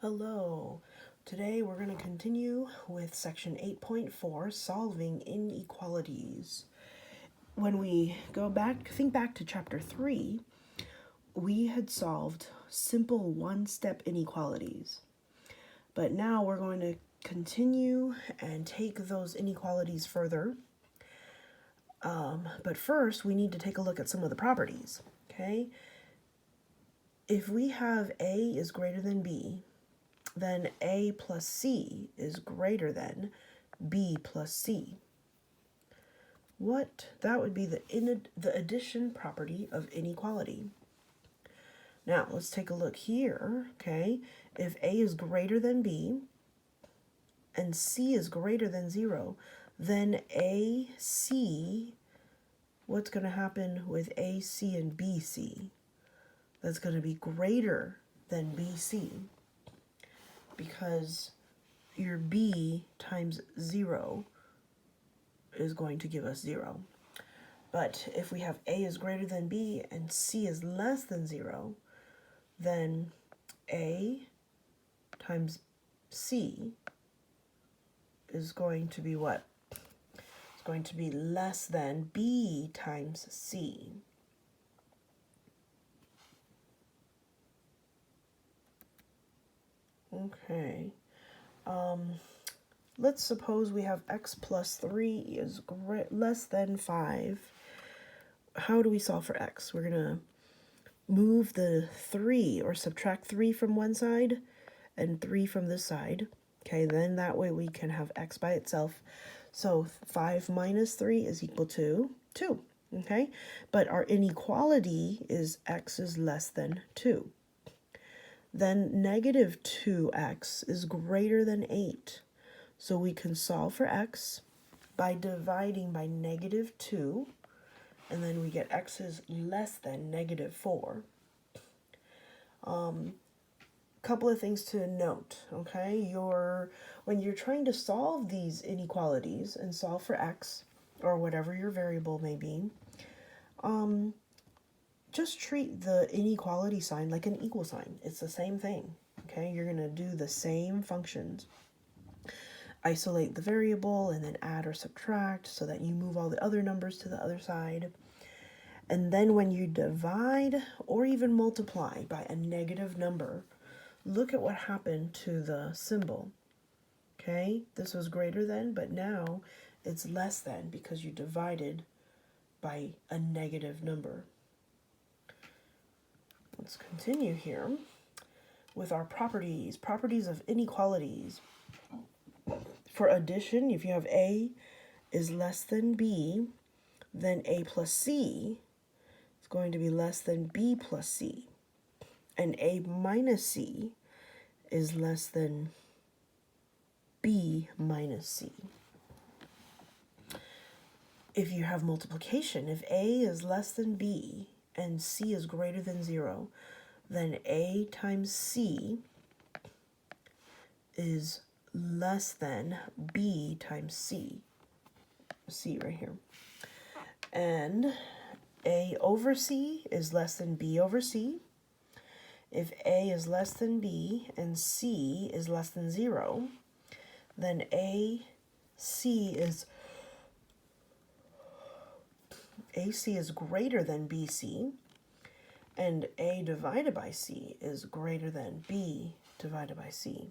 Hello. Today we're going to continue with section 8.4, solving inequalities. When we think back to chapter 3, we had solved simple one-step inequalities. But now we're going to continue and take those inequalities further. But first, we need to take a look at some of the properties, okay? If we have A is greater than B, then A plus C is greater than B plus C. That would be the addition property of inequality. Now, let's take a look here, okay? If A is greater than B and C is greater than 0, then AC, what's going to happen with AC and BC? That's going to be greater than BC, because your B times 0 is going to give us 0. But if we have A is greater than B and C is less than 0, then A times C is going to be what? It's going to be less than B times C. Okay. Let's suppose we have x plus 3 is less than 5. How do we solve for x? We're going to move the 3 or subtract 3 from one side and 3 from this side. Okay, then that way we can have x by itself. So 5 minus 3 is equal to 2. Okay, but our inequality is x is less than 2. Then negative 2x is greater than 8. So we can solve for x by dividing by negative 2, and then we get x is less than negative 4. Couple of things to note, okay? When you're trying to solve these inequalities and solve for x, or whatever your variable may be, just treat the inequality sign like an equal sign. It's the same thing, okay? You're going to do the same functions. Isolate the variable and then add or subtract so that you move all the other numbers to the other side. And then when you divide or even multiply by a negative number, look at what happened to the symbol. Okay, this was greater than, but now it's less than because you divided by a negative number. Let's continue here with our properties of inequalities. For addition, if you have A is less than B, then A plus C is going to be less than B plus C. And A minus C is less than B minus C. If you have multiplication, if A is less than B and C is greater than 0, then A times C is less than B times C. C right here. And A over C is less than B over C. If A is less than B and C is less than 0, then AC is greater than BC, and A divided by C is greater than B divided by C.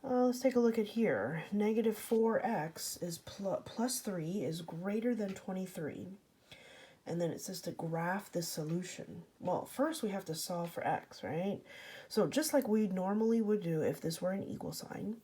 Let's take a look at here. Negative 4x is plus 3 is greater than 23. And then it says to graph this solution. Well, first we have to solve for x, right? So just like we normally would do if this were an equal sign,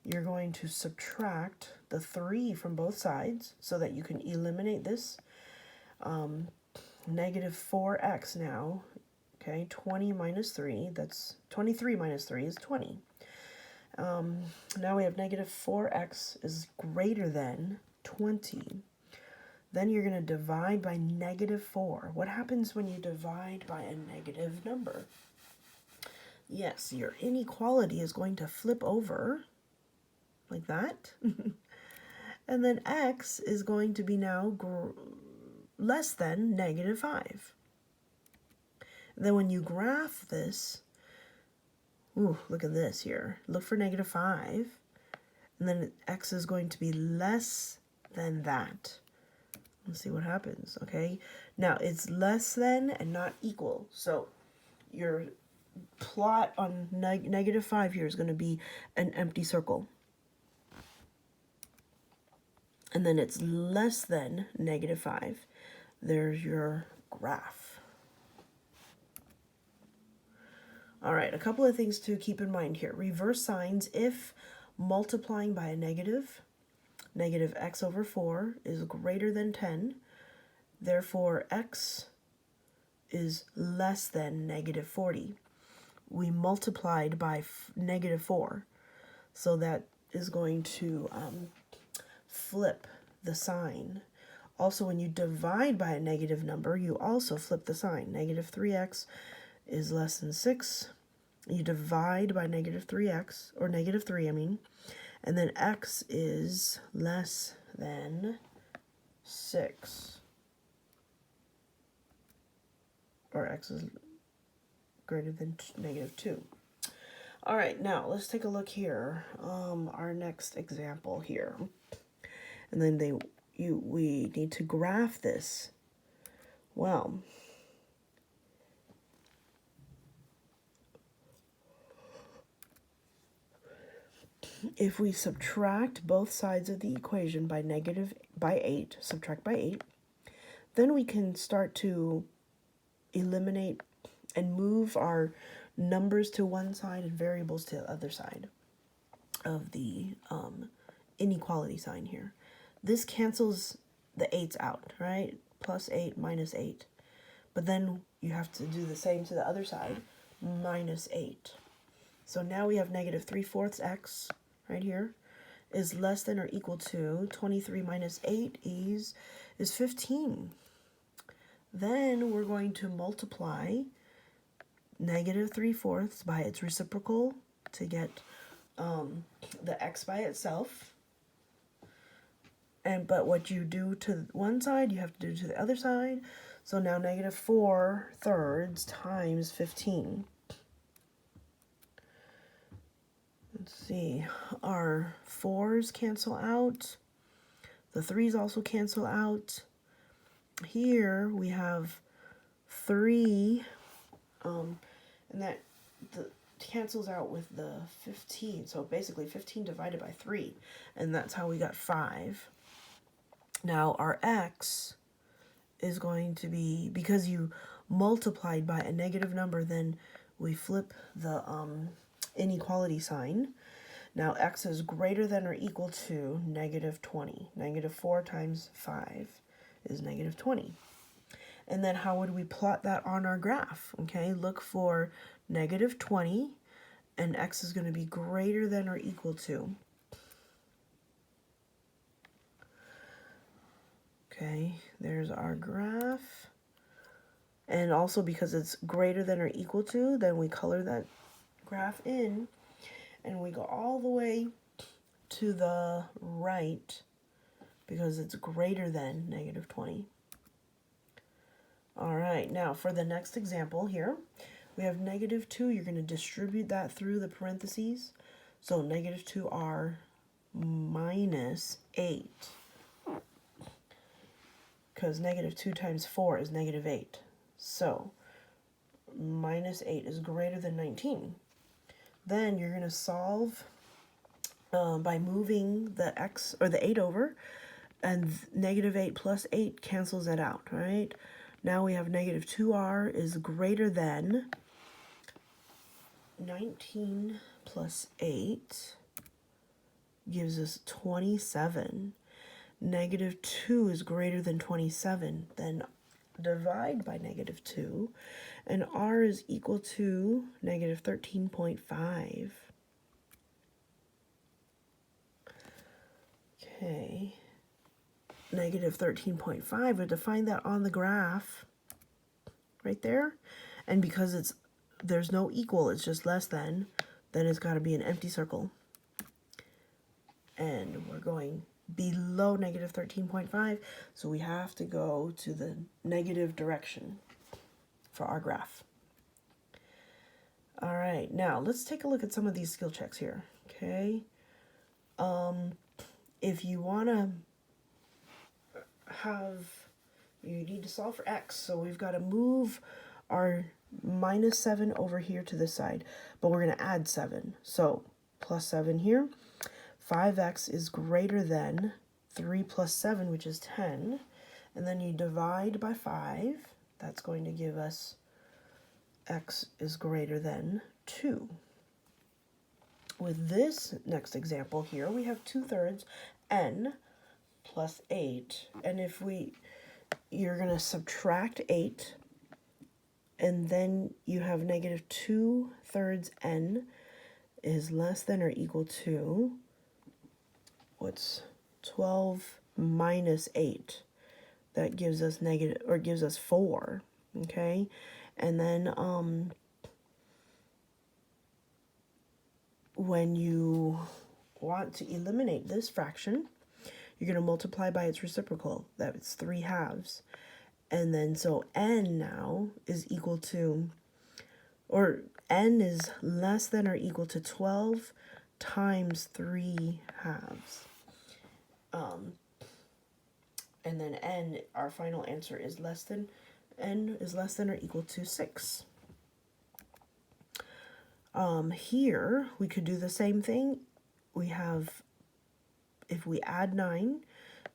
you're going to subtract the 3 from both sides so that you can eliminate this. Negative 4x now, okay, 20 minus 3, that's 23 minus 3 is 20. Now we have negative 4x is greater than 20. Then you're going to divide by negative 4. What happens when you divide by a negative number? Yes, your inequality is going to flip over like that. And then x is going to be now less than negative 5. Then when you graph this, Ooh, look at this here. Look for -5. And then x is going to be less than that. Let's see what happens, okay? Now, it's less than and not equal. So your plot on -5 here is going to be an empty circle. And then it's less than -5. There's your graph. All right, a couple of things to keep in mind here. Reverse signs: if multiplying by a negative, -x over 4 is greater than 10, therefore x is less than -40. We multiplied by -4, so that is going to flip the sign. Also, when you divide by a negative number, you also flip the sign. -3x is less than 6. You divide by -3x, or -3, I mean, and then x is less than 6. Or x is greater than -2. All right, now let's take a look here. Our next example here. And then we need to graph this. Well, if we subtract both sides of the equation by 8, subtract by 8, then we can start to eliminate and move our numbers to one side and variables to the other side of the inequality sign here. This cancels the 8's out, right? +8 -8. But then you have to do the same to the other side, -8. So now we have -3/4 x right here is less than or equal to 23 minus 8 is 15. Then we're going to multiply -3/4 by its reciprocal to get the x by itself. But what you do to one side, you have to do to the other side. So now -4/3 times 15. Let's see, our 4's cancel out. The 3's also cancel out. Here we have 3, and that cancels out with the 15. So basically 15 divided by 3, and that's how we got 5. Now our x is going to be, because you multiplied by a negative number, then we flip the inequality sign. Now x is greater than or equal to -20. -4 times 5 is -20. And then how would we plot that on our graph? Okay, look for -20, and x is going to be greater than or equal to. Okay, there's our graph. And also because it's greater than or equal to, then we color that graph in, and we go all the way to the right because it's greater than -20. All right, now for the next example here, we have -2. You're going to distribute that through the parentheses. So -2r -8. Because -2 times 4 is -8. So -8 is greater than 19. Then you're going to solve by moving the x or the 8 over, and -8 plus 8 cancels it out, right? Now we have -2r is greater than 19 plus 8 gives us 27. -2 is greater than 27. Then divide by -2, and r is equal to -13.5. Okay, -13.5, we define that on the graph right there, and because there's no equal, it's just less than, then it's got to be an empty circle, and we're going below -13.5, so we have to go to the negative direction for our graph. All right, now let's take a look at some of these skill checks here, okay? If you want to you need to solve for x, so we've got to move our -7 over here to this side, but we're going to add 7. So plus 7 here. 5x is greater than 3 plus 7, which is 10. And then you divide by 5. That's going to give us x is greater than 2. With this next example here, we have 2/3 n plus 8. And if you're going to subtract 8, and then you have negative 2/3 n is less than or equal to, what's 12 minus 8? That gives us negative, or gives us 4, okay? And then when you want to eliminate this fraction, you're going to multiply by its reciprocal. That's 3/2. And then so n now is equal to, or n is less than or equal to 12 times 3/2. And then n, our final answer is n is less than or equal to 6. Here, we could do the same thing. We have, if we add 9,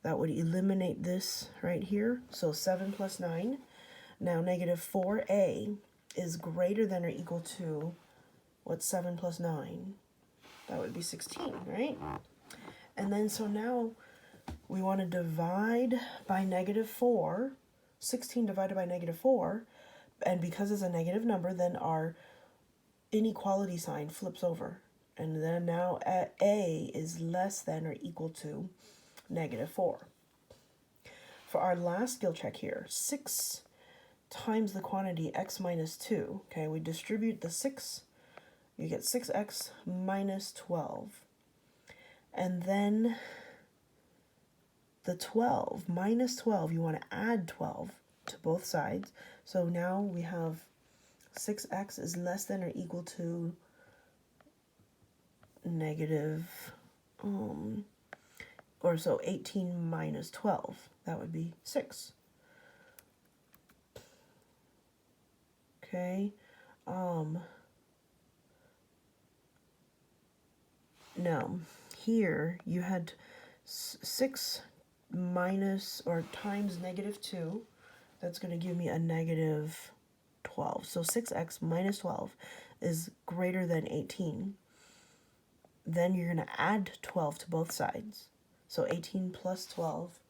that would eliminate this right here. So 7 plus 9. Now negative 4a is greater than or equal to, what's 7 plus 9? That would be 16, right? And then so now we want to divide by negative 4. 16 divided by negative 4. And because it's a negative number, then our inequality sign flips over. And then now a is less than or equal to negative 4. For our last skill check here, 6 times the quantity x minus 2. Okay, we distribute the 6. You get 6x minus 12. And then the 12, minus 12, you want to add 12 to both sides. So now we have 6x is less than or equal to negative, or so 18 minus 12. That would be 6. Okay. Now, here you had 6 minus or times negative 2. That's going to give me a negative 12. So 6x minus 12 is greater than 18. Then you're going to add 12 to both sides. So 18 plus 12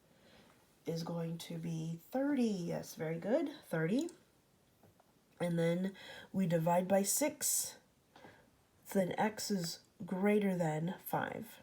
is going to be 30. Yes, very good. 30. And then we divide by 6. Then x is greater than 5.